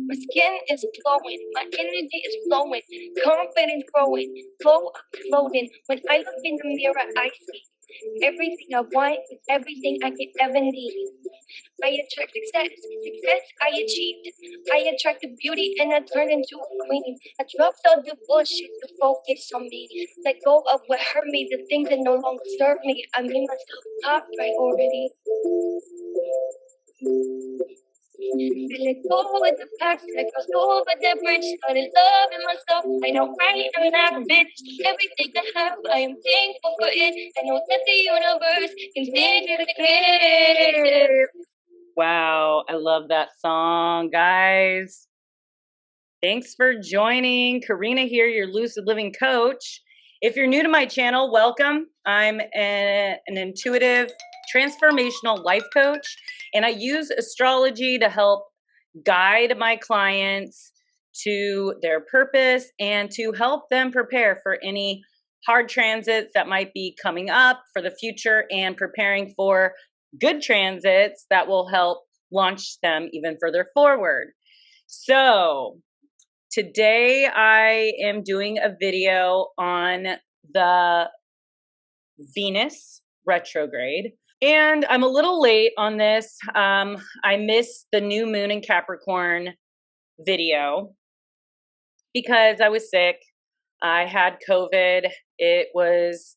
My skin is glowing, my energy is flowing, confidence growing, flow of floating. When I look in the mirror, I see everything I want, everything I could ever need. I attract success, success I achieved. I attract the beauty and I turn into a queen. I dropped all the bullshit to focus on me. Let go of what hurt me, the things that no longer serve me. I made myself top priority. I let go of the past, I crossed over the bridge, started loving myself. I know right, I'm not a bitch. Everything I have, I am thankful for it. I know that the universe can sing it again. Wow, I love that song, guys. Thanks for joining. Karina here, your Lucid Living coach. If you're new to my channel, welcome. I'm an intuitive, transformational life coach, and I use astrology to help guide my clients to their purpose and to help them prepare for any hard transits that might be coming up for the future and preparing for good transits that will help launch them even further forward. So today I am doing a video on the Venus retrograde. And I'm a little late on this. I missed the new moon in Capricorn video because I was sick. I had COVID. It was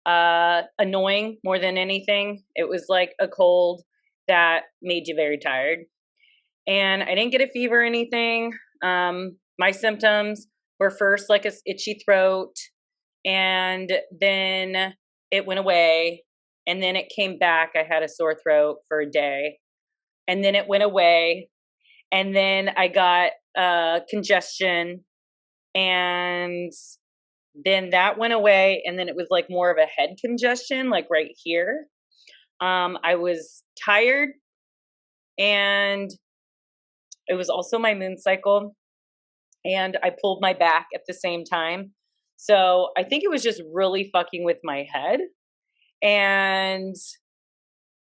annoying more than anything. It was like a cold that made you very tired. And I didn't get a fever or anything. My symptoms were first like a itchy throat, and then it went away, and then it came back. I had a sore throat for a day, and then it went away, and then I got congestion, and then that went away, and then it was like more of a head congestion, like right here. I was tired, and it was also my moon cycle, and I pulled my back at the same time. So I think it was just really fucking with my head, and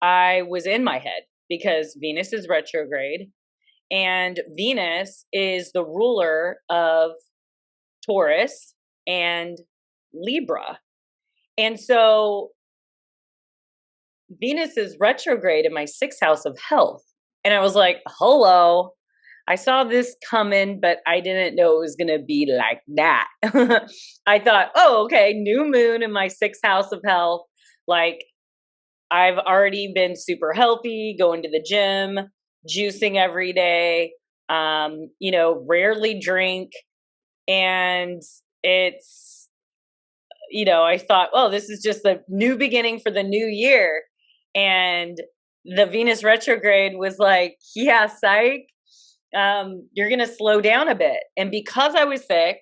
I was in my head because Venus is retrograde, and Venus is the ruler of Taurus and Libra. And so Venus is retrograde in my 6th house of health. And I was like, hello, I saw this coming, but I didn't know it was going to be like that. I thought, oh, okay, new moon in my 6th house of health. Like, I've already been super healthy, going to the gym, juicing every day, rarely drink. And it's, I thought, well, this is just the new beginning for the new year. And the Venus retrograde was like, yeah, psych, you're going to slow down a bit. And because I was sick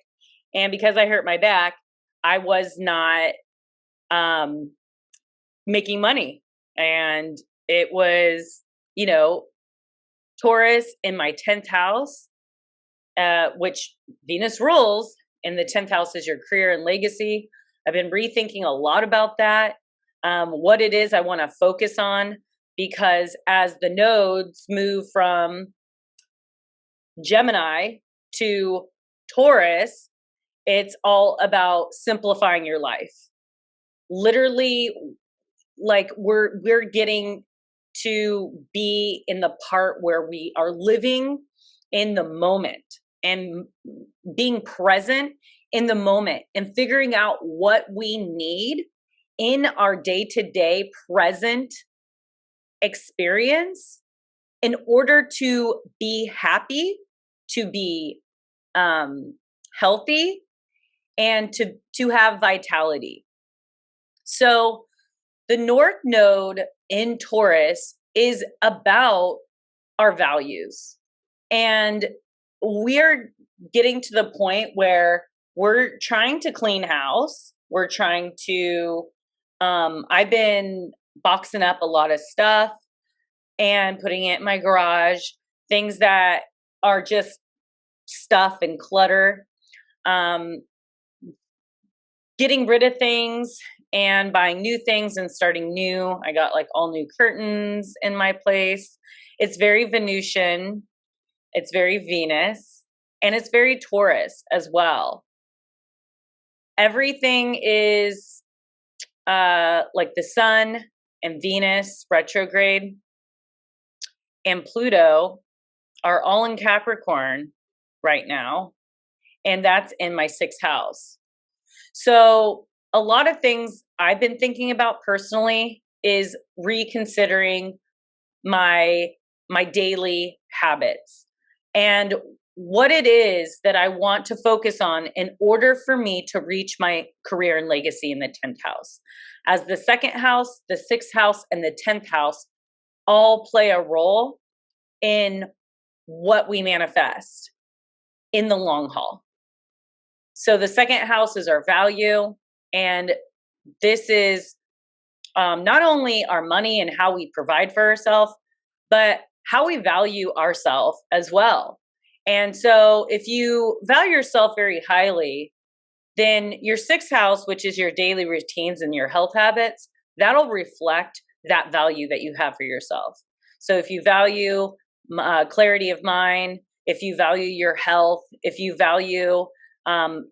and because I hurt my back, I was not making money. And it was, Taurus in my 10th house, which Venus rules, and the 10th house is your career and legacy. I've been rethinking a lot about that, what it is I want to focus on, because as the nodes move from Gemini to Taurus, it's all about simplifying your life. Literally, like we're getting to be in the part where we are living in the moment and being present in the moment and figuring out what we need in our day-to-day present experience in order to be happy, to be healthy, and to have vitality. So the North Node in Taurus is about our values. And we're getting to the point where we're trying to clean house. We're trying to, I've been boxing up a lot of stuff and putting it in my garage, things that are just stuff and clutter, getting rid of things and buying new things and starting new. I got like all new curtains in my place. It's very Venusian. It's very Venus, and it's very Taurus as well. Everything is like the sun and Venus retrograde and Pluto are all in Capricorn right now. And that's in my 6th house. So a lot of things I've been thinking about personally is reconsidering my daily habits and what it is that I want to focus on in order for me to reach my career and legacy in the 10th house. As the 2nd house, the 6th house, and the 10th house all play a role in what we manifest in the long haul. So the 2nd house is our value, and this is not only our money and how we provide for ourselves, but how we value ourselves as well. And so if you value yourself very highly, then your 6th house, which is your daily routines and your health habits, that'll reflect that value that you have for yourself. So if you value clarity of mind, if you value your health, if you value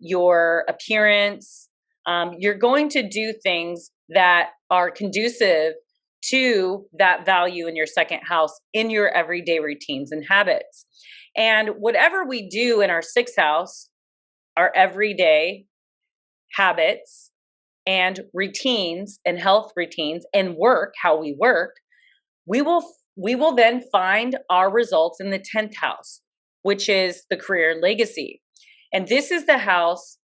your appearance, you're going to do things that are conducive to that value in your 2nd house in your everyday routines and habits. And whatever we do in our 6th house, our everyday habits and routines and health routines and work, how we work, we will then find our results in the 10th house, which is the career and legacy. And this is the house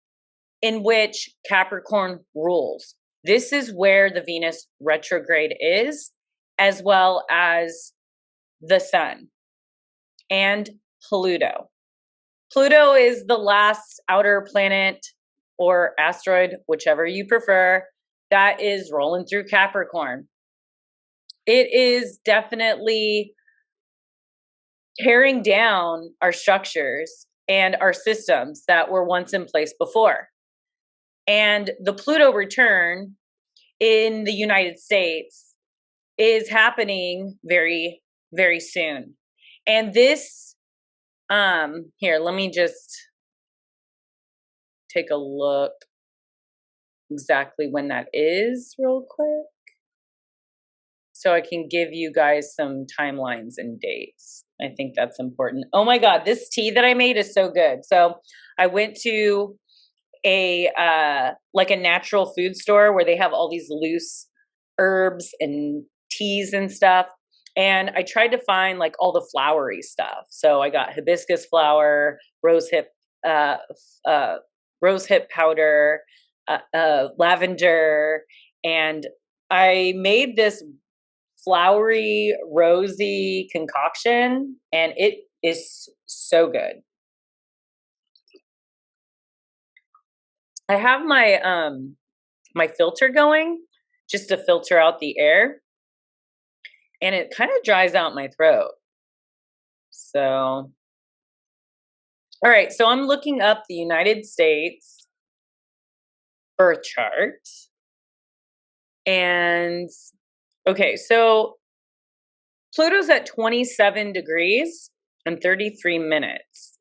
in which Capricorn rules. This is where the Venus retrograde is, as well as the sun and Pluto. Pluto is the last outer planet or asteroid, whichever you prefer, that is rolling through Capricorn. It is definitely tearing down our structures and our systems that were once in place before. And the Pluto return in the United States is happening very, very soon. And this, here, let me just take a look exactly when that is real quick, so I can give you guys some timelines and dates. I think that's important. Oh my God, this tea that I made is so good. So I went to a like a natural food store where they have all these loose herbs and teas and stuff. And I tried to find like all the flowery stuff. So I got hibiscus flower, rosehip powder, lavender, and I made this flowery, rosy concoction, and it is so good. I have my my filter going just to filter out the air, and it kind of dries out my throat. So, all right, so I'm looking up the United States birth chart. And okay, so Pluto's at 27 degrees and 33 minutes.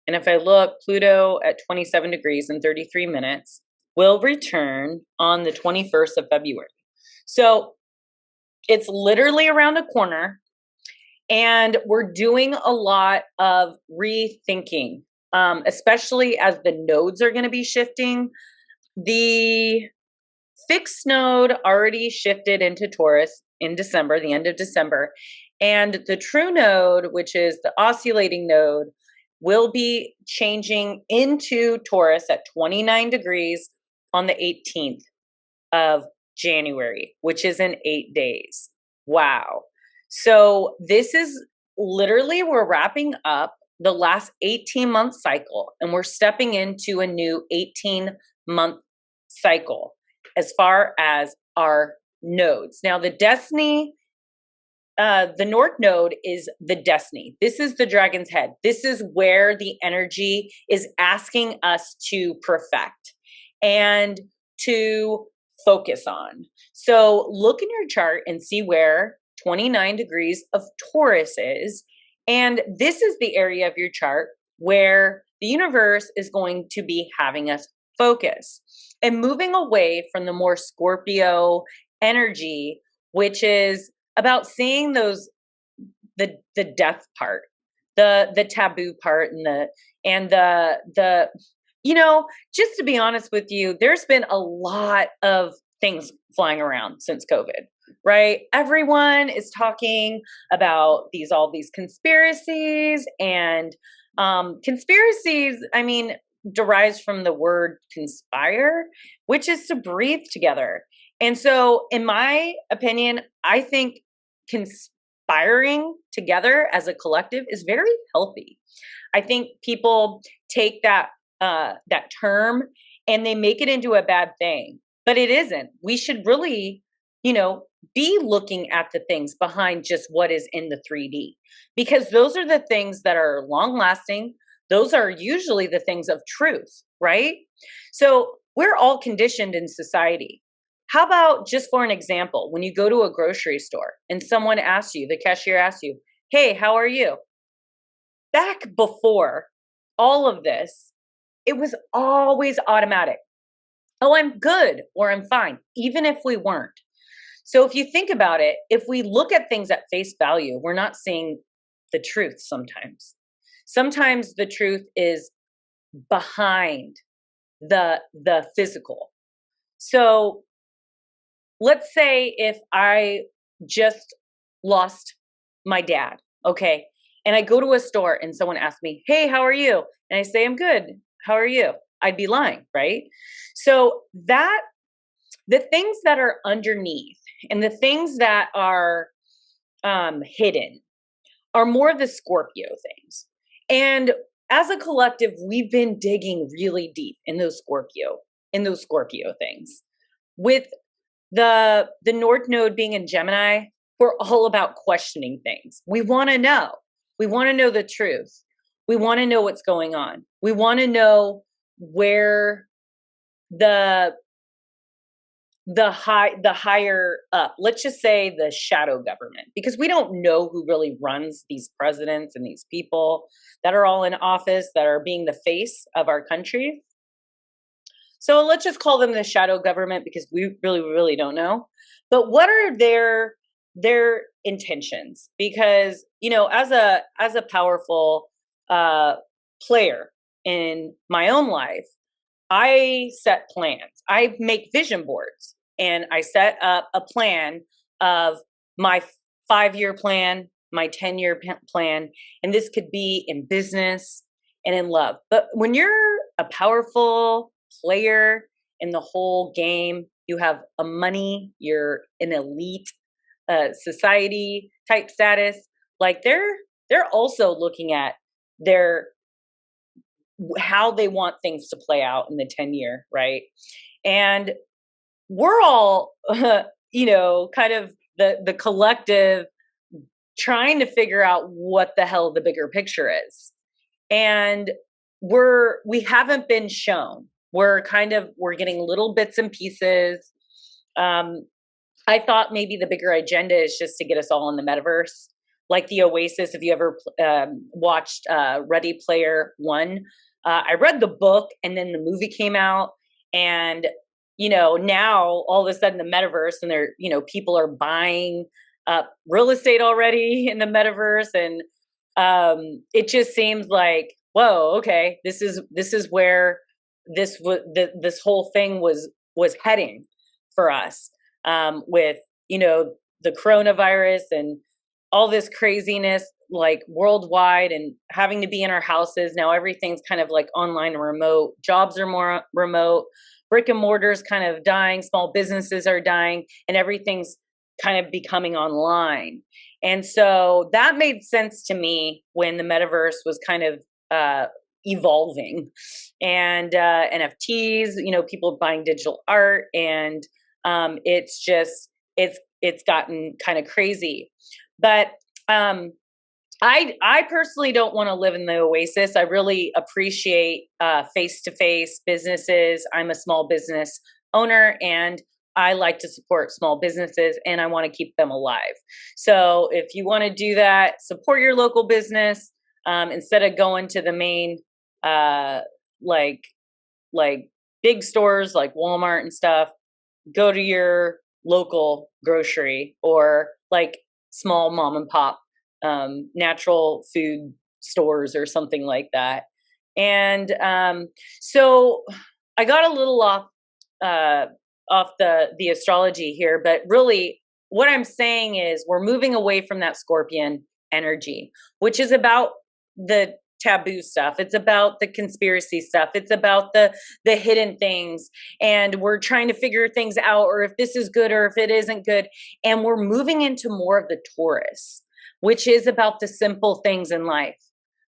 And if I look, Pluto at 27 degrees and 33 minutes will return on the 21st of February. So it's literally around the corner, and we're doing a lot of rethinking, especially as the nodes are going to be shifting. The fixed node already shifted into Taurus in December, the end of December. And the true node, which is the oscillating node, will be changing into Taurus at 29 degrees on the 18th of January, which is in 8 days. Wow. So this is literally, we're wrapping up the last 18-month cycle, and we're stepping into a new 18-month cycle as far as our nodes. Now, the destiny, the North Node is the destiny. This is the dragon's head. This is where the energy is asking us to perfect and to focus on. So look in your chart and see where 29 degrees of Taurus is And this is the area of your chart where the universe is going to be having us focus and moving away from the more Scorpio energy, which is about seeing those the death part, the taboo part, and the just to be honest with you, there's been a lot of things flying around since COVID, right? Everyone is talking about all these conspiracies, and conspiracies, I mean, derives from the word conspire, which is to breathe together. And so in my opinion, I think conspiring together as a collective is very healthy. I think people take that term and they make it into a bad thing, but it isn't. We should really, be looking at the things behind just what is in the 3D, because those are the things that are long lasting. Those are usually the things of truth, right? So we're all conditioned in society. How about, just for an example, when you go to a grocery store and someone asks you, the cashier asks you, hey, how are you? Back before all of this, it was always automatic. Oh, I'm good, or I'm fine, even if we weren't. So if you think about it, if we look at things at face value, we're not seeing the truth sometimes. Sometimes the truth is behind the physical. So let's say if I just lost my dad, okay, and I go to a store and someone asks me, hey, how are you? And I say, I'm good. How are you? I'd be lying, right? So the things that are underneath and the things that are hidden are more the Scorpio things. And as a collective, we've been digging really deep in those Scorpio things. With the North Node being in Gemini, we're all about questioning things. We want to know. We want to know the truth. We want to know what's going on. We want to know where the higher up, let's just say the shadow government, because we don't know who really runs these presidents and these people that are all in office that are being the face of our country. So let's just call them the shadow government, because we really don't know. But what are their intentions? Because, as a powerful player in my own life, I set plans. I make vision boards, and I set up a plan of my 5-year plan, my 10-year plan, and this could be in business and in love. But when you're a powerful player in the whole game, you have a money, you're an elite society type status, like they're also looking at how they want things to play out in the 10-year, right? And we're all, kind of the collective trying to figure out what the hell the bigger picture is. And we haven't been shown. We're getting little bits and pieces. I thought maybe the bigger agenda is just to get us all in the metaverse. Like the Oasis, if you ever watched Ready Player One, I read the book and then the movie came out, and now all of a sudden the metaverse, and people are buying real estate already in the metaverse, and it just seems like, whoa, okay, this is where this whole thing was heading for us, with the coronavirus and all this craziness, like worldwide, and having to be in our houses. Now everything's kind of like online and remote. Jobs are more remote. Brick and mortar's kind of dying. Small businesses are dying, and everything's kind of becoming online. And so that made sense to me when the metaverse was kind of evolving, and NFTs, people buying digital art, and it's gotten kind of crazy. But I personally don't want to live in the Oasis. I really appreciate face-to-face businesses. I'm a small business owner, and I like to support small businesses and I want to keep them alive. So if you want to do that, support your local business instead of going to the main like big stores like Walmart and stuff. Go to your local grocery or like small mom and pop natural food stores or something like that. And so I got a little off the astrology here, but really what I'm saying is we're moving away from that Scorpion energy, which is about the taboo stuff. It's about the conspiracy stuff. It's about the hidden things. And we're trying to figure things out, or if this is good or if it isn't good. And we're moving into more of the Taurus, which is about the simple things in life.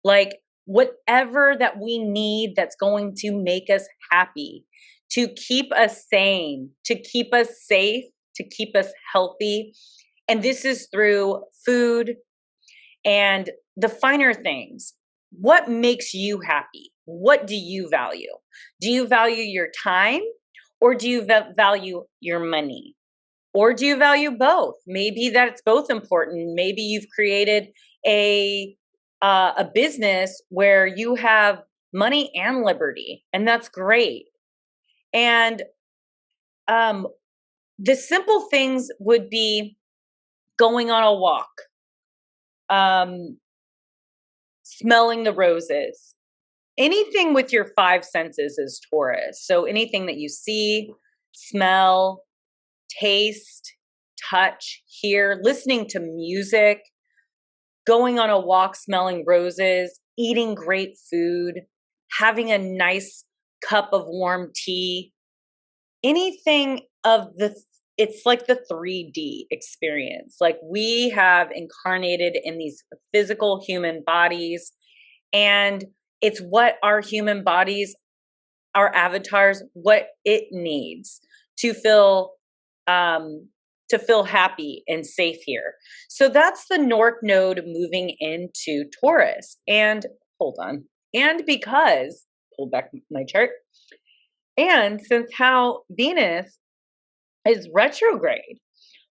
Like whatever that we need that's going to make us happy, to keep us sane, to keep us safe, to keep us healthy. And this is through food and the finer things. What makes you happy? What do you value? Do you value your time, or do you value your money? Or do you value both? Maybe that's both important. Maybe you've created a business where you have money and liberty, and that's great. And the simple things would be going on a walk, smelling the roses. Anything with your five senses is Taurus. So anything that you see, smell, taste, touch, hear, listening to music, going on a walk, smelling roses, eating great food, having a nice cup of warm tea, anything of it's like the 3D experience. Like we have incarnated in these physical human bodies, and it's what our human bodies, our avatars, what it needs to feel happy and safe here. So that's the North Node moving into Taurus. And hold on. And because, pull back my chart, and since how Venus is retrograde,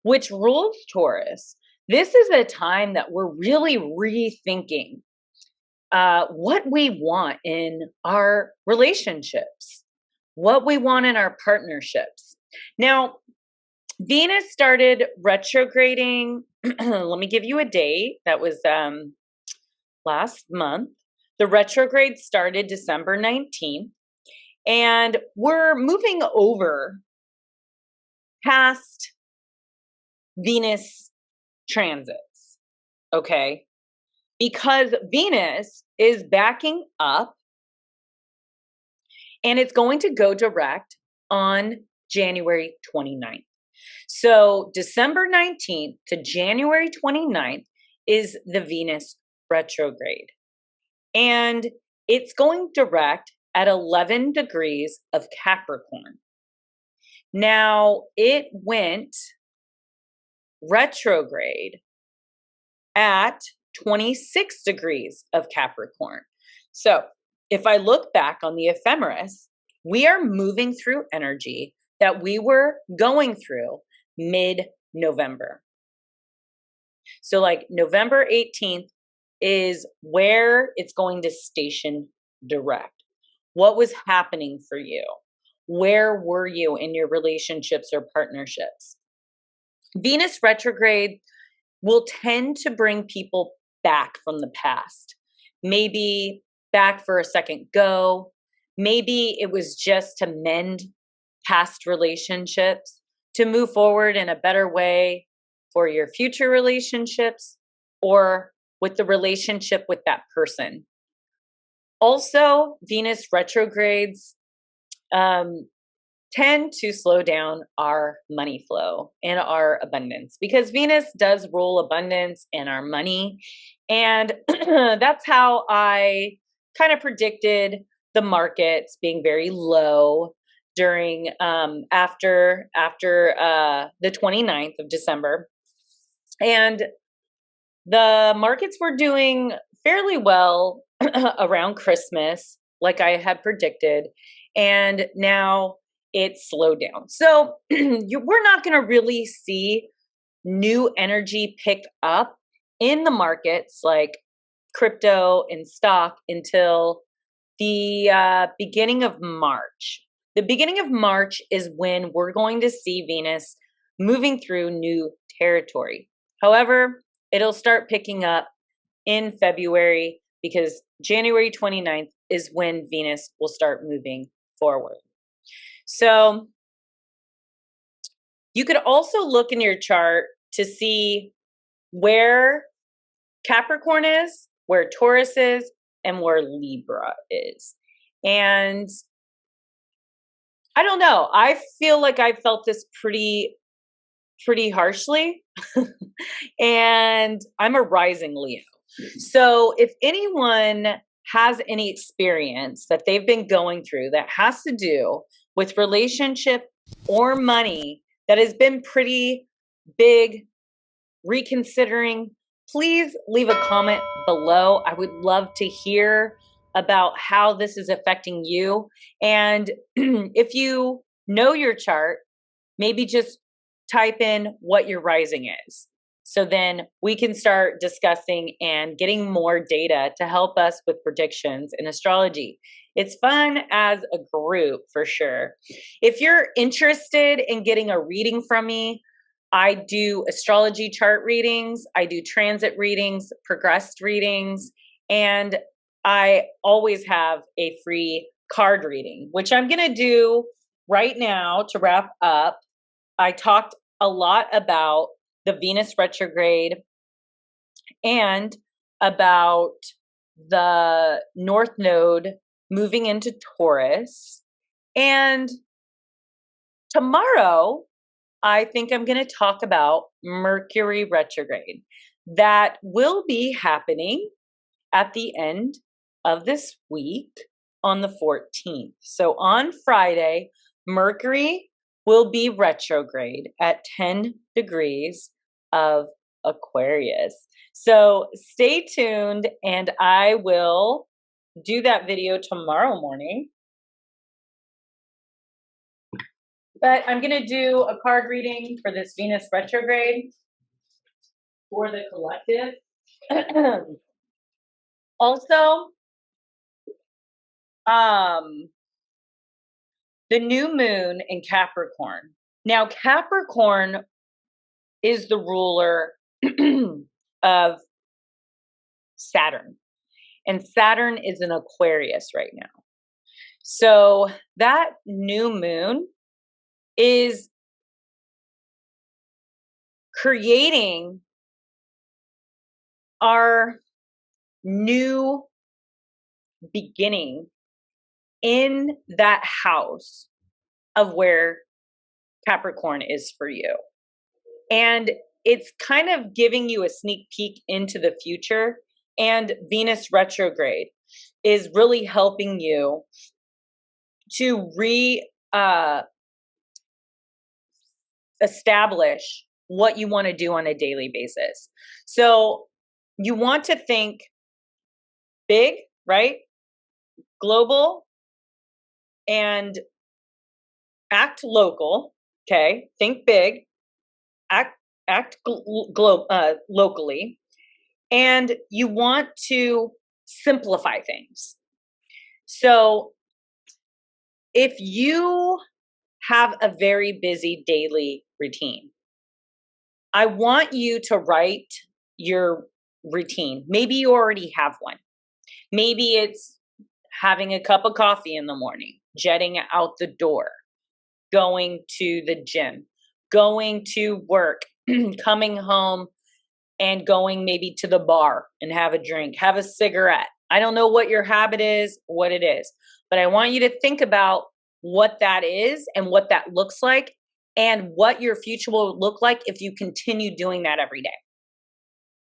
which rules Taurus, this is a time that we're really rethinking what we want in our relationships, what we want in our partnerships. Now, Venus started retrograding. Let me give you a date. That was last month. The retrograde started December 19th. And we're moving over past Venus transits, okay? Because Venus is backing up and it's going to go direct on January 29th. So December 19th to January 29th is the Venus retrograde. And it's going direct at 11 degrees of Capricorn. Now, it went retrograde at 26 degrees of Capricorn. So if I look back on the ephemeris, we are moving through energy that we were going through mid-November. So like November 18th is where it's going to station direct. What was happening for you? Where were you in your relationships or partnerships? Venus retrograde will tend to bring people back from the past. Maybe back for a second go. Maybe it was just to mend past relationships, to move forward in a better way for your future relationships or with the relationship with that person. Also, Venus retrogrades tend to slow down our money flow and our abundance, because Venus does rule abundance and our money. And that's how I kind of predicted the markets being very low during after the 29th of December. And the markets were doing fairly well around Christmas, like I had predicted. And now it slowed down. So we're not going to really see new energy pick up in the markets like crypto and stock until the beginning of March. The beginning of March is when we're going to see Venus moving through new territory. However, it'll start picking up in February because January 29th is when Venus will start moving forward. So you could also look in your chart to see where Capricorn is, where Taurus is, and where Libra is. And I don't know. I feel like I felt this pretty harshly. And I'm a rising Leo. So if anyone has any experience that they've been going through that has to do with relationship or money that has been pretty big, reconsidering, please leave a comment below. I would love to hear about how this is affecting you. And if you know your chart, maybe just type in what your rising is. So then we can start discussing and getting more data to help us with predictions in astrology. It's fun as a group for sure. If you're interested in getting a reading from me, I do astrology chart readings, I do transit readings, progressed readings, and I always have a free card reading, which I'm going to do right now to wrap up. I talked a lot about the Venus retrograde and about the North Node moving into Taurus. And tomorrow, I think I'm going to talk about Mercury retrograde. That will be happening at the end of this week on the 14th. So on Friday, Mercury will be retrograde at 10 degrees of Aquarius. So stay tuned and I will do that video tomorrow morning. But I'm going to do a card reading for this Venus retrograde for the collective. Also, the new moon in Capricorn. Now, Capricorn is the ruler of Saturn, and Saturn is in Aquarius right now. So that new moon is creating our new beginning in that house of where Capricorn is for you. And it's kind of giving you a sneak peek into the future. And Venus retrograde is really helping you to establish what you want to do on a daily basis. So you want to think big, right? Global and act local. Okay. Think big, act locally. And you want to simplify things. So if you have a very busy daily routine, I want you to write your routine. Maybe you already have one. Maybe it's having a cup of coffee in the morning, jetting out the door, going to the gym, going to work, coming home and going maybe to the bar and have a drink, have a cigarette. I don't know what your habit is, what it is, but I want you to think about what that is and what that looks like and what your future will look like if you continue doing that every day.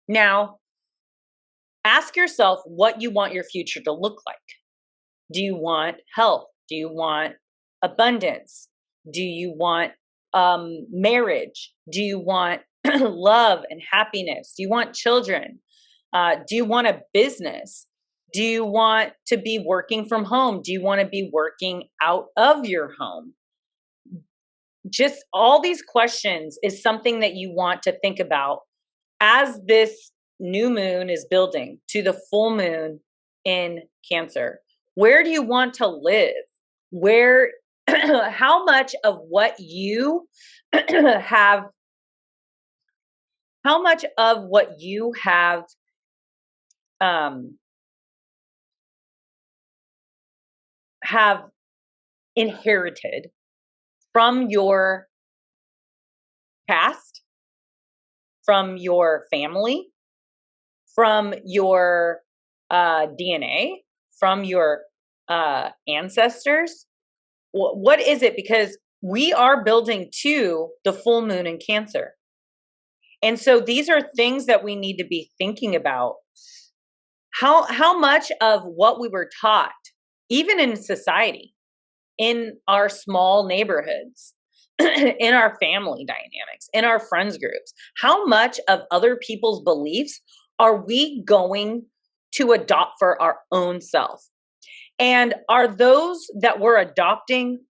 Now, ask yourself what you want your future to look like. Do you want health? Do you want abundance? Do you want marriage? Do you want love and happiness? Do you want children? Do you want a business? Do you want to be working from home? Do you want to be working out of your home? just all these questions is something that you want to think about as this new moon is building to the full moon in Cancer. Where do you want to live? Where, how much of what you have, how much of what you have inherited from your past, from your family, from your DNA, from your ancestors? What is it? Because we are building to the full moon in Cancer. And so these are things that we need to be thinking about. How much of what we were taught, even in society, in our small neighborhoods, in our family dynamics, in our friends groups, how much of other people's beliefs are we going to adopt for our own self? And are those that we're adopting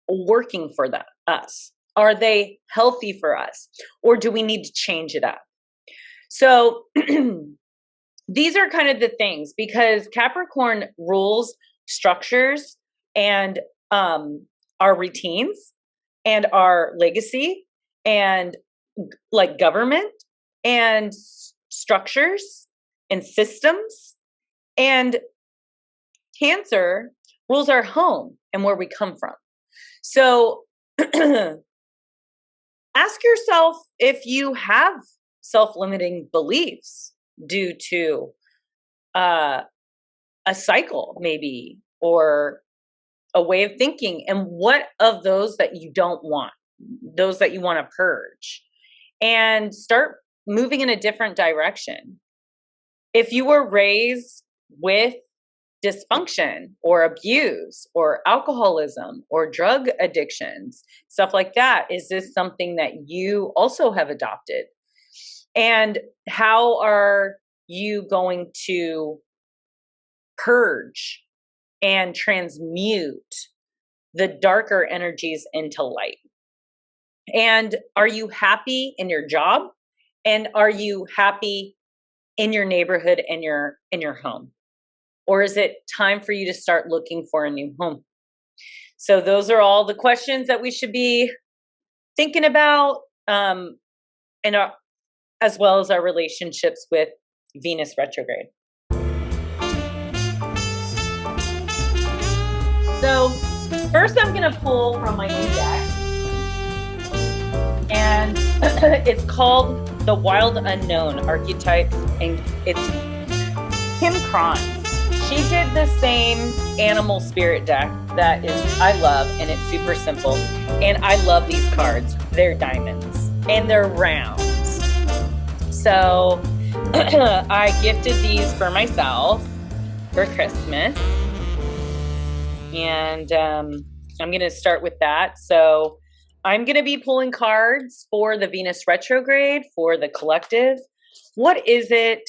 working for us? Are they healthy for us? Or do we need to change it up? So these are kind of the things, because Capricorn rules structures and our routines and our legacy and like government and structures and systems. And Cancer rules our home and where we come from. So ask yourself if you have self-limiting beliefs due to a cycle maybe, or a way of thinking, and what of those that you don't want, those that you want to purge, and start moving in a different direction. If you were raised with dysfunction or abuse or alcoholism or drug addictions, stuff like that, is this something that you also have adopted? And how are you going to purge and transmute the darker energies into light? And are you happy in your job? And are you happy in your neighborhood and in your home? Or is it time for you to start looking for a new home? So those are all the questions that we should be thinking about, as well as our relationships with Venus retrograde. So first I'm going to pull from my new deck, and it's called The Wild Unknown Archetypes, and it's Kim Cron. She did the same animal spirit deck that I love, and it's super simple. And I love these cards. They're diamonds and they're rounds. So I gifted these for myself for Christmas. And I'm going to start with that. So I'm going to be pulling cards for the Venus retrograde, for the collective. What is it,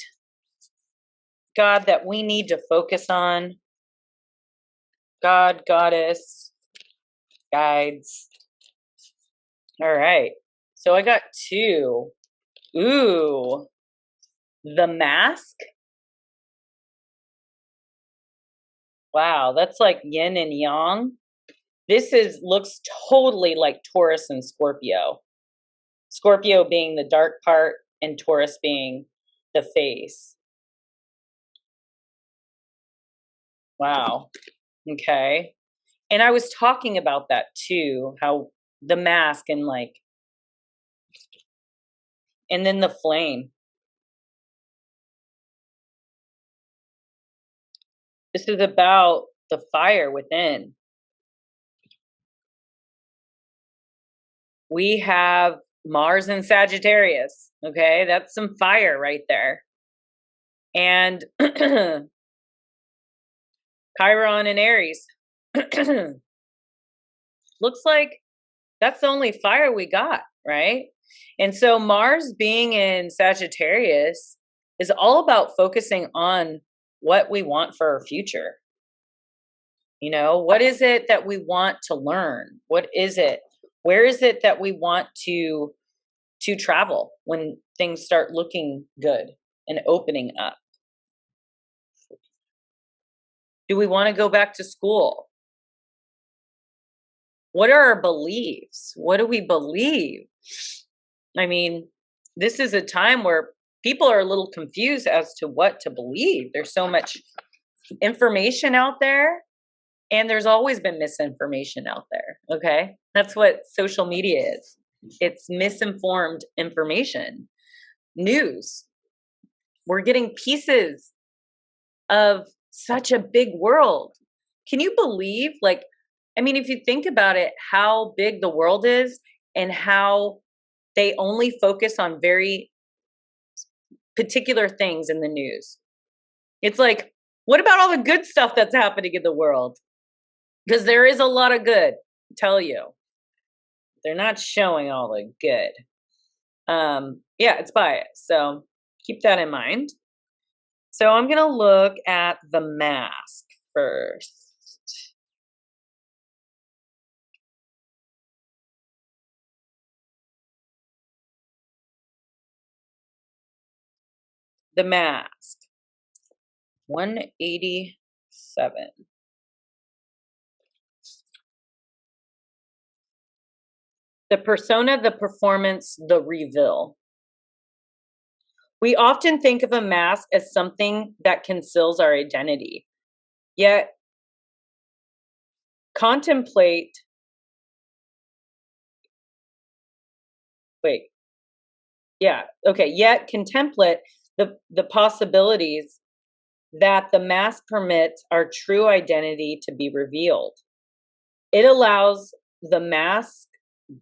God, that we need to focus on? God, Goddess, guides. All right. So I got two. Ooh, the Mask. Wow, that's like yin and yang. This looks totally like Taurus and Scorpio. Scorpio being the dark part and Taurus being the face. Wow. Okay. And I was talking about that too, how the mask and then the flame. This is about the fire within. We have Mars in Sagittarius. Okay. That's some fire right there. And Chiron in Aries. Looks like that's the only fire we got, right? And so Mars being in Sagittarius is all about focusing on what we want for our future. You know, what is it that we want to learn? What is it? Where is it that we want to travel when things start looking good and opening up? Do we want to go back to school? What are our beliefs? What do we believe? I mean, this is a time where people are a little confused as to what to believe. There's so much information out there, and there's always been misinformation out there. Okay. That's what social media is. It's misinformed information, news. We're getting pieces of such a big world. Can you believe, like, I mean, if you think about it, how big the world is and how they only focus on very particular things in the news. It's like, what about all the good stuff that's happening in the world? Because there is a lot of good, I tell you. They're not showing all the good. Yeah, it's bias. So keep that in mind. So I'm going to look at the mask first. The mask. 187. The persona, the performance, the reveal. We often think of a mask as something that conceals our identity. Yet, contemplate. Wait. Yeah. Okay. Yet, contemplate the possibilities that the mask permits our true identity to be revealed. It allows the mask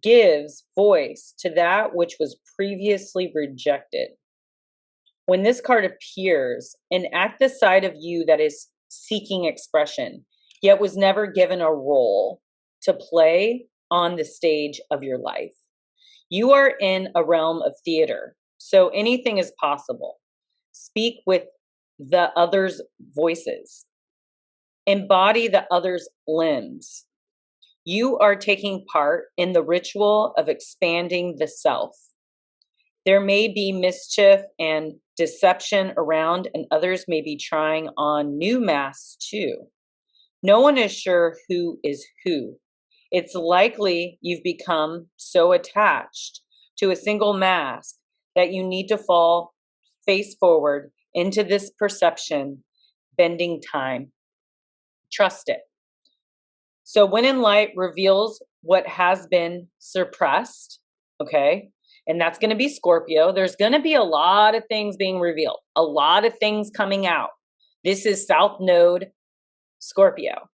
gives voice to that which was previously rejected. When this card appears, enact the side of you that is seeking expression, yet was never given a role to play on the stage of your life. You are in a realm of theater, so anything is possible. Speak with the other's voices. Embody the other's limbs. You are taking part in the ritual of expanding the self. There may be mischief and deception around, and others may be trying on new masks too. No one is sure who is who. It's likely you've become so attached to a single mask that you need to fall face forward into this perception, bending time. Trust it. So when in light reveals what has been suppressed, okay, and that's going to be Scorpio, there's going to be a lot of things being revealed, a lot of things coming out. This is South Node Scorpio.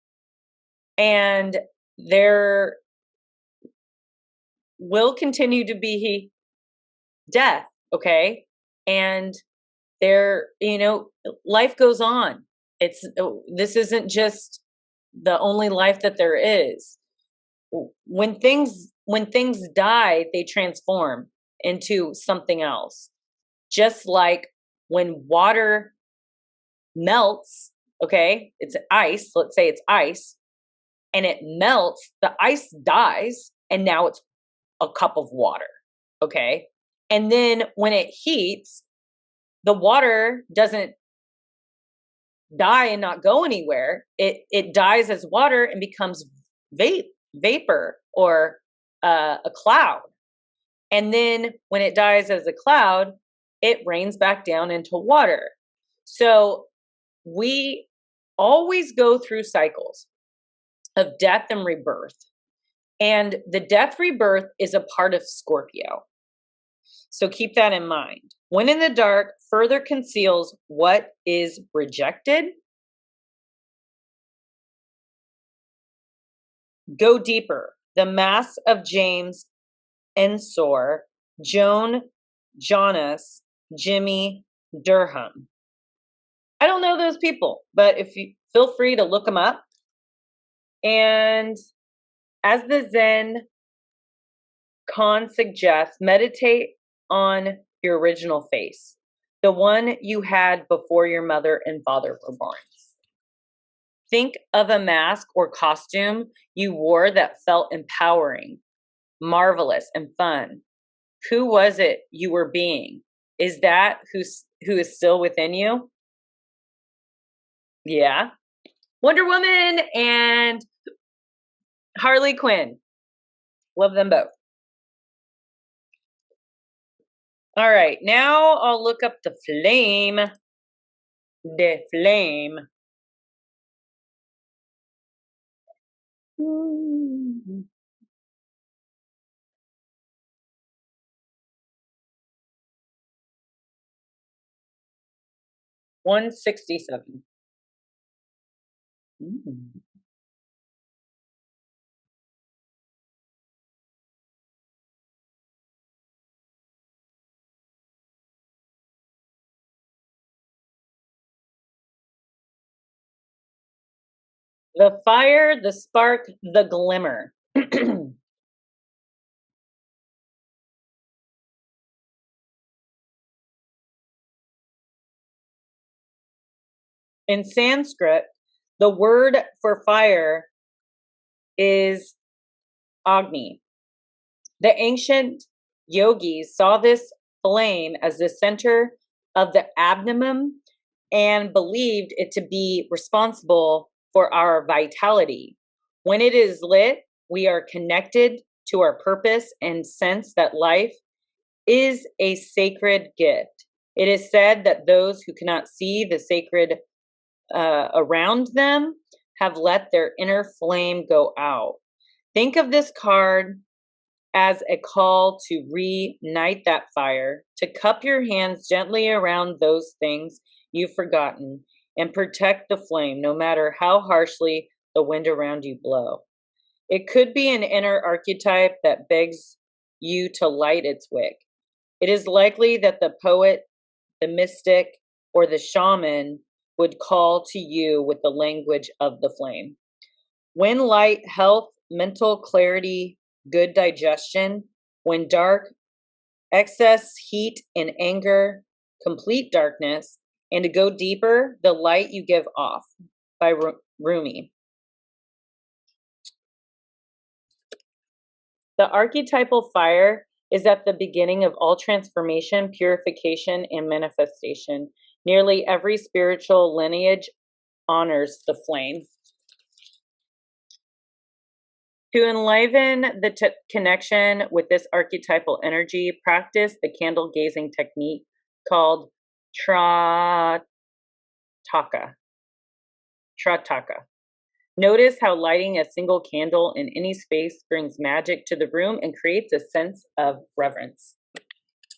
And there will continue to be death, okay? And there, life goes on. This isn't just the only life that there is. When things die, they transform into something else. Just like when water melts, okay, it's ice, let's say it's ice, and it melts, the ice dies, and now it's a cup of water, okay? And then when it heats, the water doesn't die and not go anywhere. It dies as water and becomes vapor or a cloud. And then when it dies as a cloud, it rains back down into water. So we always go through cycles of death and rebirth. And the death rebirth is a part of Scorpio. So keep that in mind. When in the dark further conceals what is rejected. Go deeper. The Mass of James, Ensor, Joan, Jonas, Jimmy, Durham. I don't know those people, but if you feel free to look them up. And as the Zen Khan suggests, meditate on your original face, the one you had before your mother and father were born. Think of a mask or costume you wore that felt empowering, marvelous, and fun. Who was it you were being? Is that who is still within you? Yeah. Wonder Woman and Harley Quinn. Love them both. All right, now I'll look up the flame. The flame. 167. The fire, the spark, the glimmer. In Sanskrit, the word for fire is Agni. The ancient yogis saw this flame as the center of the abdomen and believed it to be responsible for our vitality. When it is lit, we are connected to our purpose and sense that life is a sacred gift. It is said that those who cannot see the sacred around them have let their inner flame go out. Think of this card as a call to reignite that fire, to cup your hands gently around those things you've forgotten, and protect the flame no matter how harshly the wind around you blow. It could be an inner archetype that begs you to light its wick. It is likely that the poet, the mystic, or the shaman would call to you with the language of the flame. When light, health, mental clarity, good digestion, when dark, excess heat and anger, complete darkness, and to go deeper, the light you give off, by Rumi. The archetypal fire is at the beginning of all transformation, purification, and manifestation. Nearly every spiritual lineage honors the flame. To enliven the connection with this archetypal energy, practice the candle gazing technique called Trataka. Notice how lighting a single candle in any space brings magic to the room and creates a sense of reverence.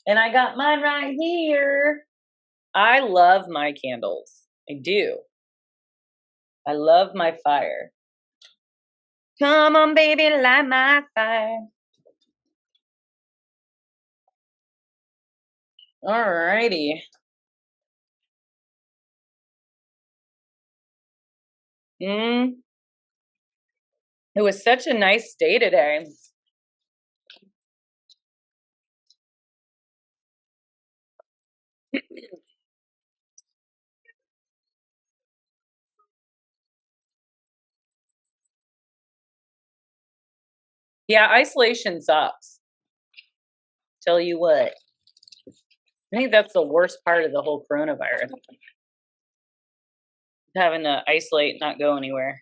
And I got mine right here. I love my candles. I do. I love my fire. Come on, baby, light my fire. Alrighty. It was such a nice day today. Yeah, isolation sucks. Tell you what. I think that's the worst part of the whole coronavirus. Having to isolate, not go anywhere.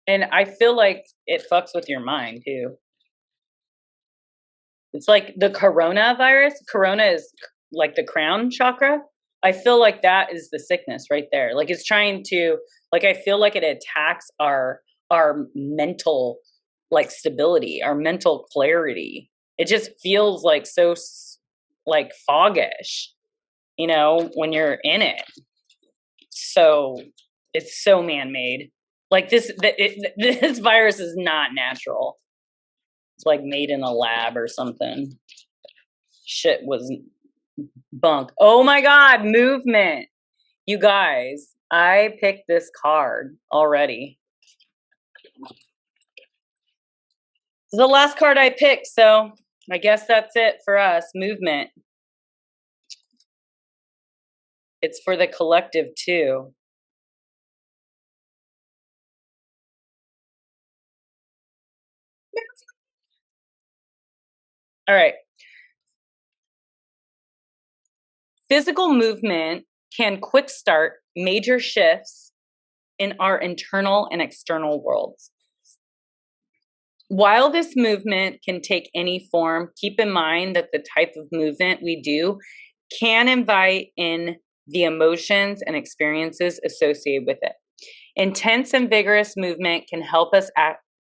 And I feel like it fucks with your mind too. It's like the coronavirus. Corona is like the crown chakra. I feel like that is the sickness right there. Like it's trying to, like I feel like it attacks our mental like stability, our mental clarity. It just feels like so like foggish, you know, when you're in it. So it's so man-made. Like this virus is not natural. It's like made in a lab or something. Shit was bunk. Oh my God, movement. You guys, I picked this card already. This is the last card I picked, so I guess that's it for us. Movement. It's for the collective too. All right. Physical movement can quick start major shifts in our internal and external worlds. While this movement can take any form, keep in mind that the type of movement we do can invite in the emotions and experiences associated with it. Intense and vigorous movement can help us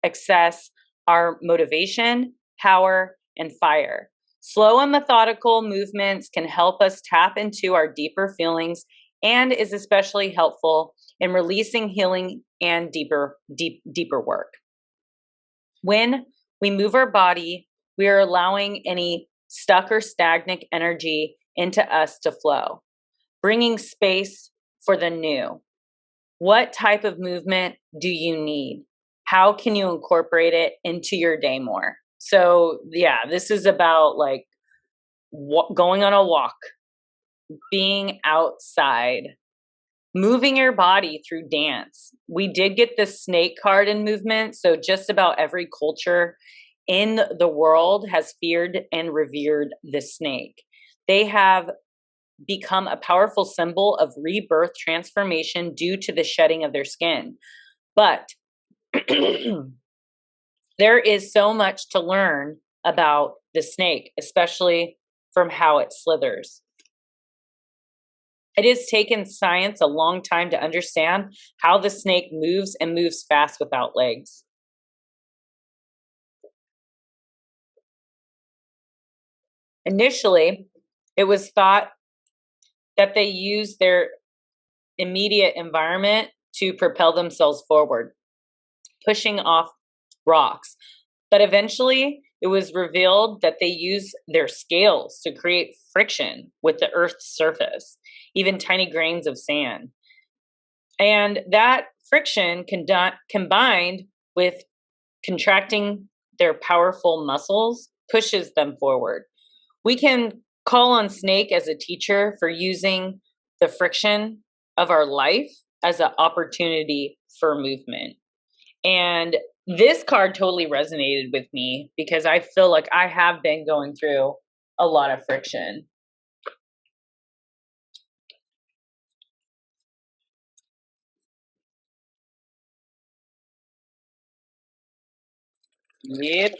access our motivation, power, and fire. Slow and methodical movements can help us tap into our deeper feelings and is especially helpful in releasing healing and deeper work. When we move our body, we are allowing any stuck or stagnant energy into us to flow, bringing space for the new. What type of movement do you need? How can you incorporate it into your day more? So yeah, this is about like going on a walk, being outside, moving your body through dance. We did get the snake card in movement. So just about every culture in the world has feared and revered the snake. They have become a powerful symbol of rebirth transformation due to the shedding of their skin. But there is so much to learn about the snake, especially from how it slithers. It has taken science a long time to understand how the snake moves and moves fast without legs. Initially, it was thought that they use their immediate environment to propel themselves forward, pushing off rocks. But eventually, it was revealed that they use their scales to create friction with the Earth's surface, even tiny grains of sand. And that friction combined with contracting their powerful muscles pushes them forward. We can call on snake as a teacher for using the friction of our life as an opportunity for movement. And this card totally resonated with me because I feel like I have been going through a lot of friction. Yep.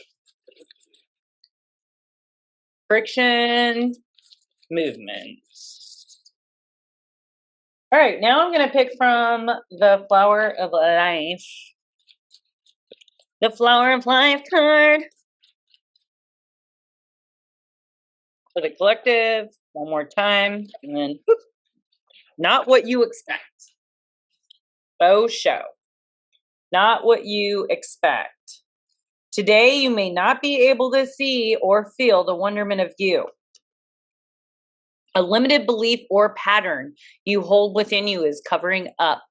Friction movement. All right, now I'm going to pick from the Flower of Life. The Flower of Life card. For the collective, one more time, and then whoop, not what you expect. Faux show. Not what you expect. Today, you may not be able to see or feel the wonderment of you. A limited belief or pattern you hold within you is covering up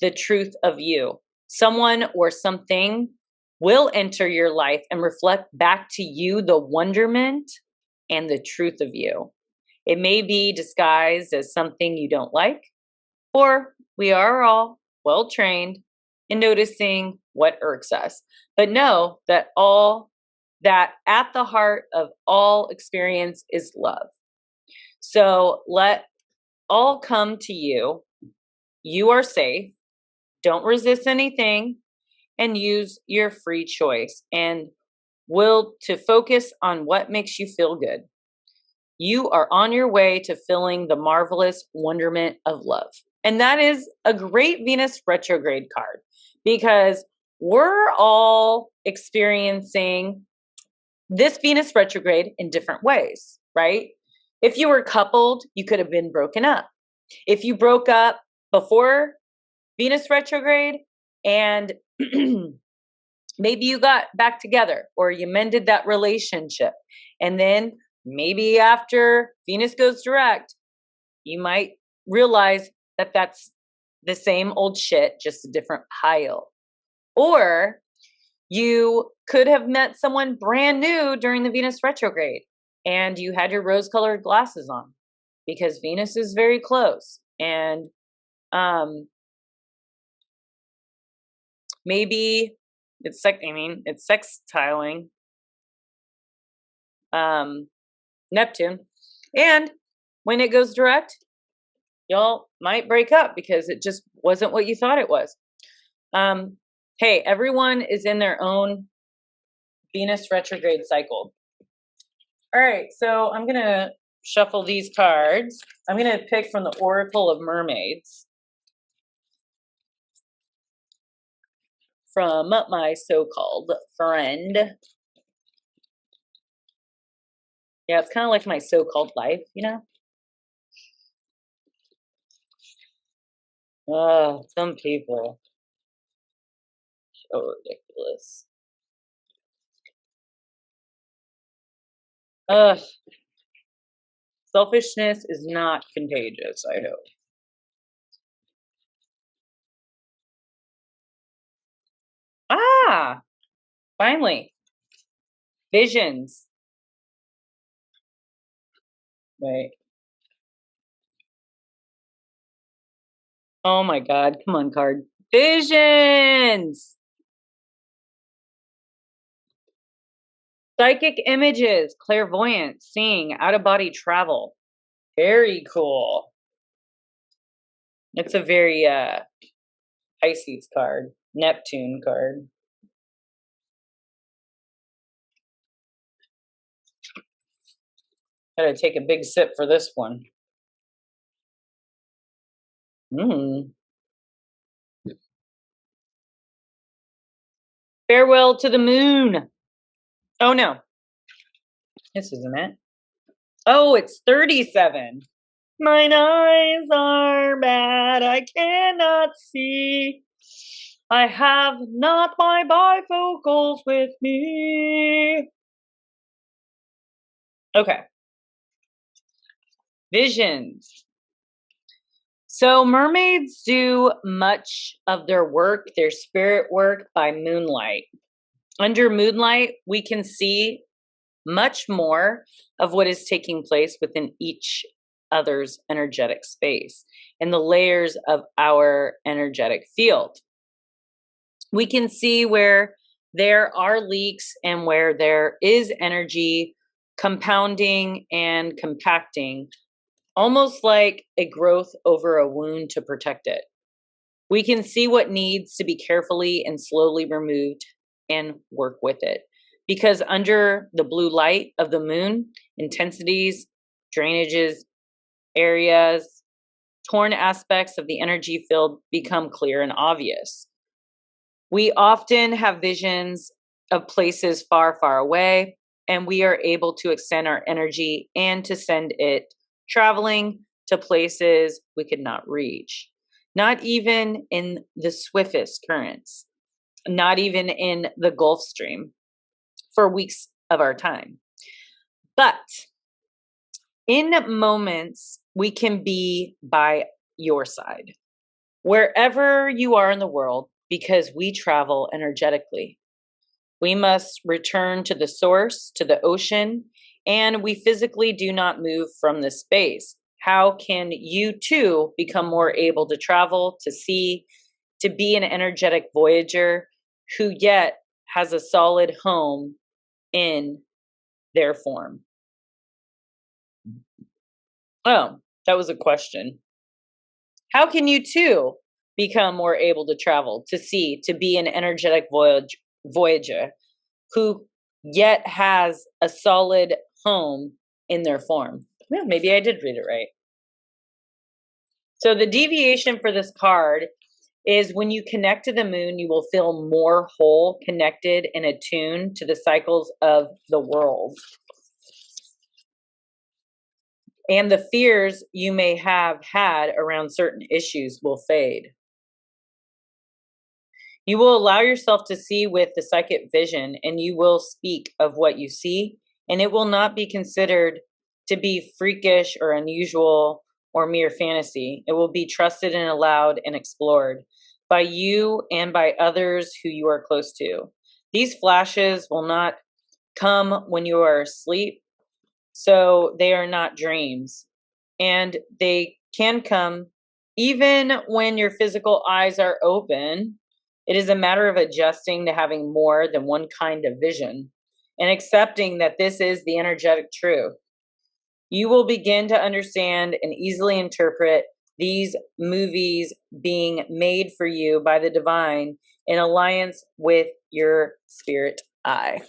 the truth of you. Someone or something will enter your life and reflect back to you the wonderment and the truth of you. It may be disguised as something you don't like, or we are all well trained in noticing what irks us. But know that at the heart of all experience is love. So let all come to you. You are safe. Don't resist anything and use your free choice and will to focus on what makes you feel good. You are on your way to feeling the marvelous wonderment of love. And that is a great Venus retrograde card because we're all experiencing this Venus retrograde in different ways, right? If you were coupled, you could have been broken up. If you broke up before Venus retrograde and maybe you got back together or you mended that relationship, and then maybe after Venus goes direct, you might realize that that's the same old shit, just a different pile. Or you could have met someone brand new during the Venus retrograde and you had your rose-colored glasses on because Venus is very close. And maybe it's sextiling Neptune. And when it goes direct, y'all might break up because it just wasn't what you thought it was. Hey, everyone is in their own Venus retrograde cycle. All right, so I'm going to shuffle these cards. I'm going to pick from the Oracle of Mermaids from my so-called friend. Yeah, it's kind of like my so-called life, you know? Oh, some people. So ridiculous. Ugh. Selfishness is not contagious, I hope. Ah, finally. Visions. Wait. Oh my God. Come on, card. Visions. Psychic images, clairvoyance, seeing, out-of-body travel. Very cool. It's a very Pisces card, Neptune card. Gotta take a big sip for this one. Farewell to the moon. Oh no, this isn't it. Oh, it's 37. Mine eyes are bad, I cannot see. I have not my bifocals with me. Okay. Visions. So mermaids do much of their work, their spirit work, by moonlight. Under moonlight, we can see much more of what is taking place within each other's energetic space and the layers of our energetic field. We can see where there are leaks and where there is energy compounding and compacting, almost like a growth over a wound to protect it. We can see what needs to be carefully and slowly removed and work with it. Because under the blue light of the moon, intensities, drainages, areas, torn aspects of the energy field become clear and obvious. We often have visions of places far, far away, and we are able to extend our energy and to send it traveling to places we could not reach. Not even in the swiftest currents, not even in the Gulf Stream for weeks of our time. But in moments, we can be by your side, wherever you are in the world, because we travel energetically. We must return to the source, to the ocean, and we physically do not move from this space. How can you too become more able to travel, to see, to be an energetic voyager who yet has a solid home in their form? Oh, that was a question. How can you too become more able to travel, to see, to be an energetic voyager who yet has a solid home in their form? Yeah, maybe I did read it right. So the deviation for this card is when you connect to the moon, you will feel more whole, connected, and attuned to the cycles of the world. And the fears you may have had around certain issues will fade. You will allow yourself to see with the psychic vision, and you will speak of what you see, and it will not be considered to be freakish or unusual or mere fantasy. It will be trusted and allowed and explored by you and by others who you are close to. These flashes will not come when you are asleep, so they are not dreams, and they can come Even when your physical eyes are open, it is a matter of adjusting to having more than one kind of vision and accepting that this is the energetic truth. You will begin to understand and easily interpret these movies being made for you by the divine in alliance with your spirit eye.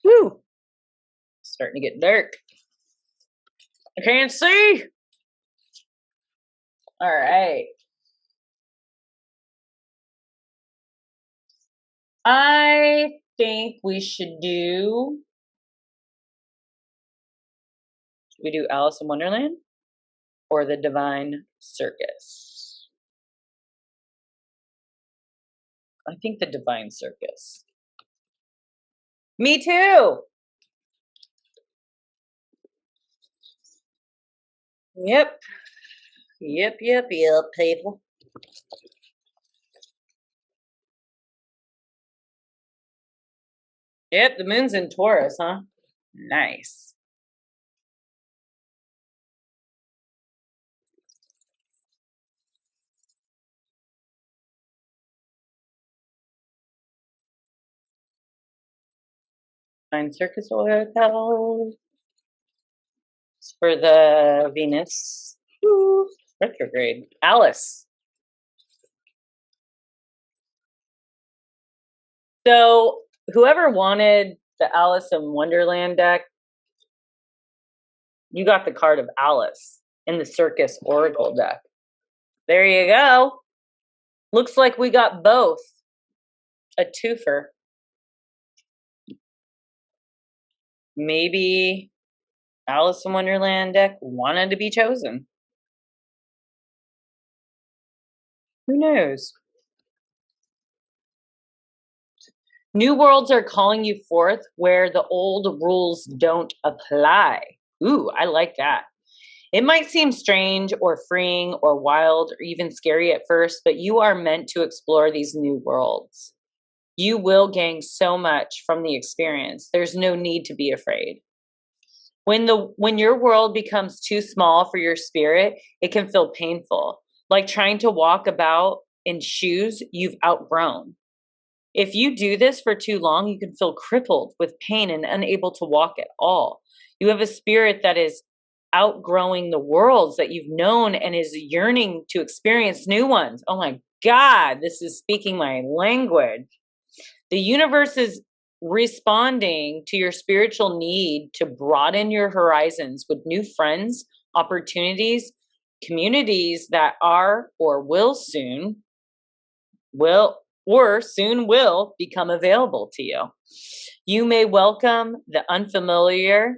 Woo! Starting to get dark. I can't see. All right. I think we should do Alice in Wonderland or the Divine Circus? I think the Divine Circus. Me too. Yep, people. Yep, the moon's in Taurus, huh? Nice. Divine Circus Oracle for the Venus retrograde. Alice. So whoever wanted the Alice in Wonderland deck, you got the card of Alice in the Circus Oracle deck. There you go. Looks like we got both. A twofer. Maybe Alice in Wonderland deck wanted to be chosen. Who knows? New worlds are calling you forth where the old rules don't apply. Ooh, I like that. It might seem strange or freeing or wild or even scary at first, but you are meant to explore these new worlds. You will gain so much from the experience. There's no need to be afraid. When your world becomes too small for your spirit, it can feel painful, like trying to walk about in shoes you've outgrown. If you do this for too long, you can feel crippled with pain and unable to walk at all. You have a spirit that is outgrowing the worlds that you've known and is yearning to experience new ones. Oh my God, this is speaking my language. The universe is responding to your spiritual need to broaden your horizons with new friends, opportunities, communities that are or soon will become available to you. You may welcome the unfamiliar,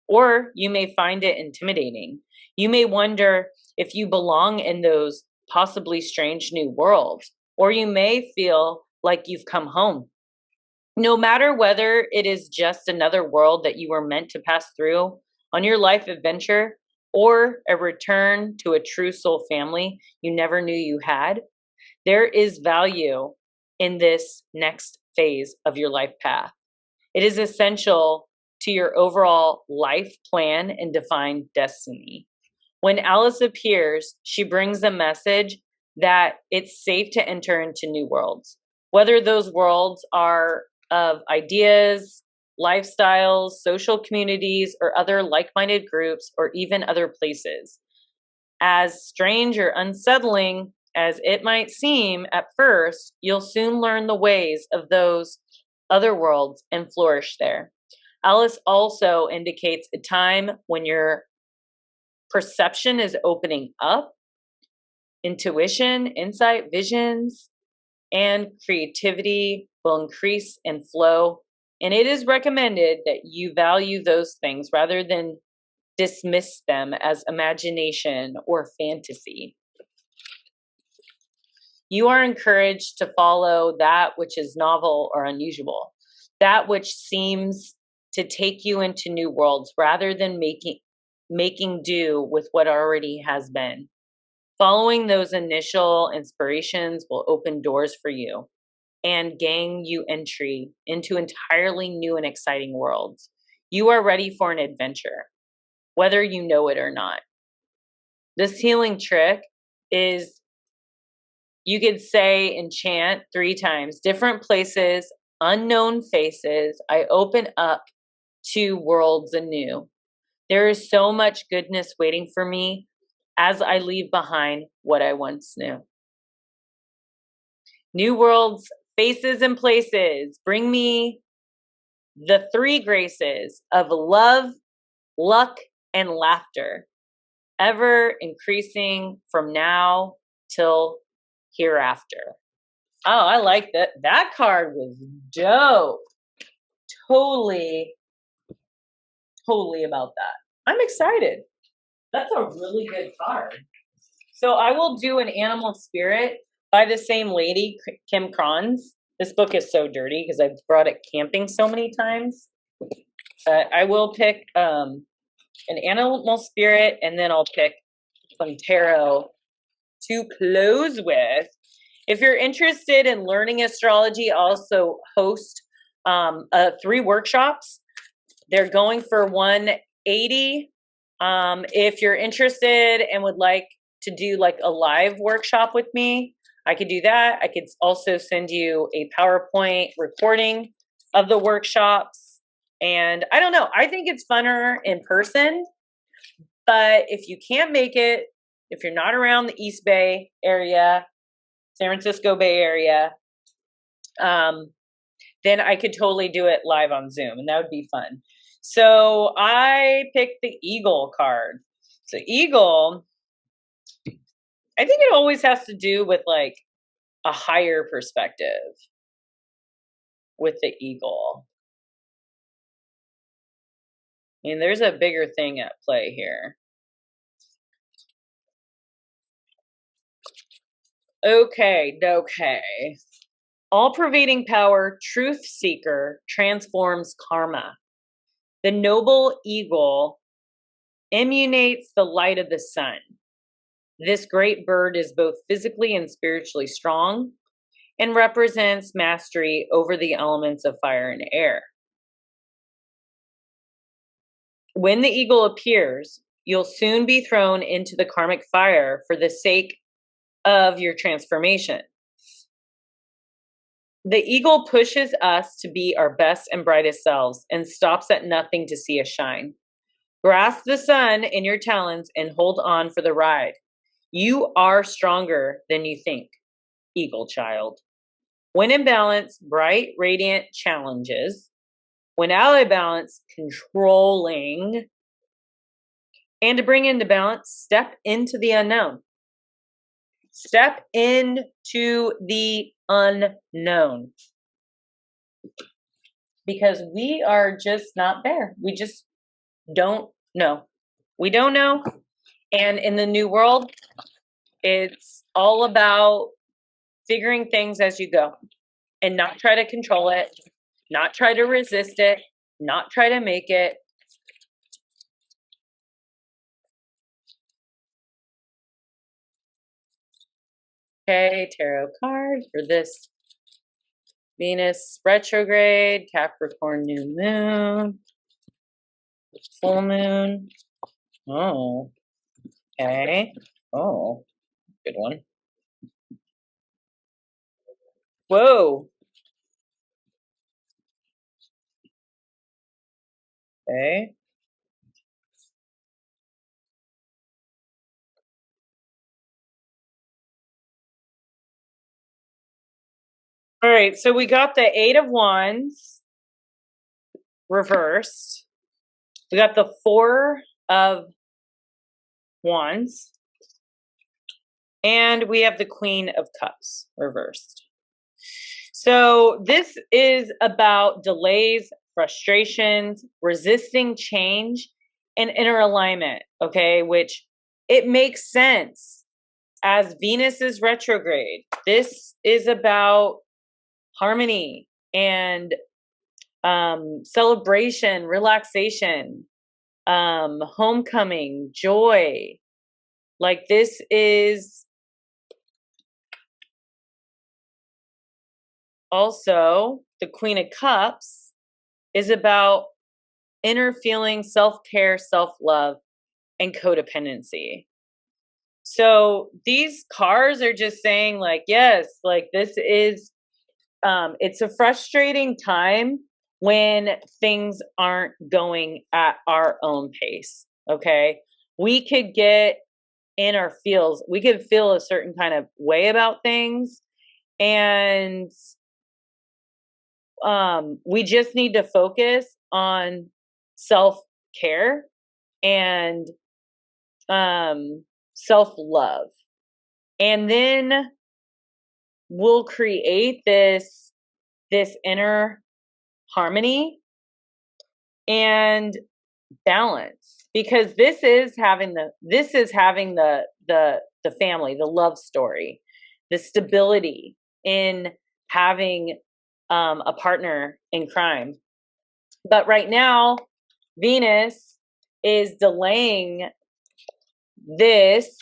or you may find it intimidating. You may wonder if you belong in those possibly strange new worlds, or you may feel like you've come home. No matter whether it is just another world that you were meant to pass through on your life adventure, or a return to a true soul family you never knew you had, there is value in this next phase of your life path. It is essential to your overall life plan and defined destiny. When Alice appears, she brings a message that it's safe to enter into new worlds, whether those worlds are of ideas, lifestyles, social communities, or other like-minded groups, or even other places. As strange or unsettling as it might seem at first, you'll soon learn the ways of those other worlds and flourish there. Alice also indicates a time when your perception is opening up, intuition, insight, visions, and creativity will increase and flow. And it is recommended that you value those things rather than dismiss them as imagination or fantasy. You are encouraged to follow that which is novel or unusual, that which seems to take you into new worlds rather than making do with what already has been. Following those initial inspirations will open doors for you and gain you entry into entirely new and exciting worlds. You are ready for an adventure, whether you know it or not. This healing trick is you could say and chant 3 times, different places, unknown faces, I open up to worlds anew. There is so much goodness waiting for me as I leave behind what I once knew. New worlds, faces, and places bring me the 3 graces of love, luck, and laughter, ever increasing from now till hereafter. Oh, I like that. That card was dope. Totally about that. I'm excited. That's a really good card. So I will do an animal spirit by the same lady, Kim Kron's. This book is so dirty because I've brought it camping so many times. I will pick an animal spirit, and then I'll pick some tarot to close with. If you're interested in learning astrology, I also host 3 workshops. They're going for $180. If you're interested and would like to do like a live workshop with me, I could do that. I could also send you a PowerPoint recording of the workshops. And I don't know, I think it's funner in person, but if you can't make it, if you're not around the East Bay area, San Francisco Bay Area, then I could totally do it live on Zoom, and that would be fun. So I picked the Eagle card. So Eagle, I think it always has to do with like a higher perspective with the Eagle. I mean, there's a bigger thing at play here. Okay. All-pervading power, truth seeker, transforms karma. The noble eagle emanates the light of the sun. This great bird is both physically and spiritually strong and represents mastery over the elements of fire and air. When the eagle appears, you'll soon be thrown into the karmic fire for the sake of your transformation. The eagle pushes us to be our best and brightest selves and stops at nothing to see us shine. Grasp the sun in your talons and hold on for the ride. You are stronger than you think, eagle child. When in balance, bright, radiant challenges. When out of balance, controlling. And to bring into balance, step into the unknown. Step into the unknown. Because we are just not there. We just don't know. We don't know. And in the new world, it's all about figuring things as you go and not try to control it, not try to resist it, not try to make it. Okay, tarot card for this Venus retrograde, Capricorn new moon, full moon. Oh, okay. Oh, good one. Whoa. Okay. All right, so we got the 8 of Wands reversed. We got the 4 of Wands. And we have the Queen of Cups reversed. So this is about delays, frustrations, resisting change, and inner alignment, okay? Which it makes sense as Venus is retrograde. This is about harmony and celebration, relaxation, homecoming, joy. Like this is also the Queen of Cups is about inner feeling, self-care, self-love, and codependency. So these cards are just saying like, yes, like this is, it's a frustrating time when things aren't going at our own pace. Okay. We could get in our feels, we could feel a certain kind of way about things. And we just need to focus on self-care and self-love. And then we'll create this inner harmony and balance, because this is having the family, the love story, the stability in having a partner in crime. But right now, Venus is delaying this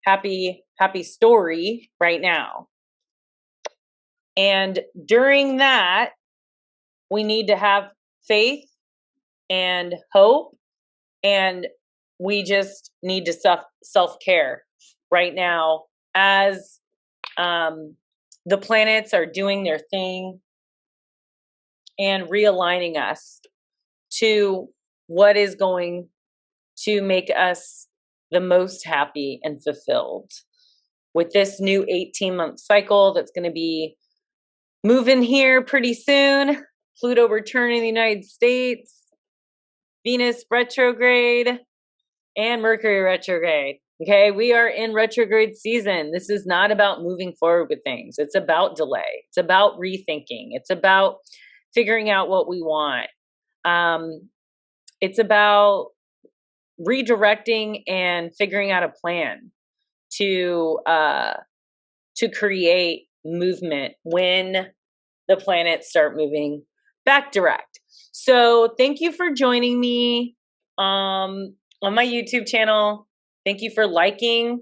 happy story right now. And during that, we need to have faith and hope, and we just need to self-care right now as the planets are doing their thing and realigning us to what is going to make us the most happy and fulfilled with this new 18-month cycle that's going to be moving here pretty soon. Pluto returning to the United States, Venus retrograde, and Mercury retrograde. Okay, we are in retrograde season. This is not about moving forward with things. It's about delay. It's about rethinking. It's about figuring out what we want. It's about redirecting and figuring out a plan to create movement when the planets start moving back direct. So thank you for joining me on my YouTube channel. Thank you for liking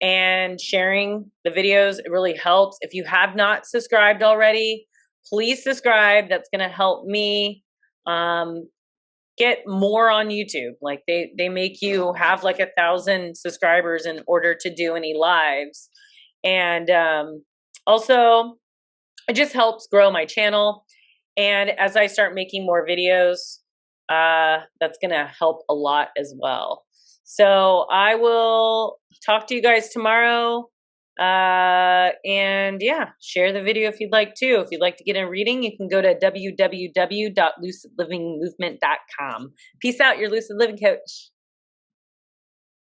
and sharing the videos. It really helps. If you have not subscribed already, please subscribe. That's going to help me get more on YouTube. Like they make you have like 1,000 subscribers in order to do any lives. And also, it just helps grow my channel. And as I start making more videos, that's going to help a lot as well. So I will talk to you guys tomorrow. And yeah, share the video if you'd like to. If you'd like to get a reading, you can go to www.lucidlivingmovement.com. Peace out, your Lucid Living Coach.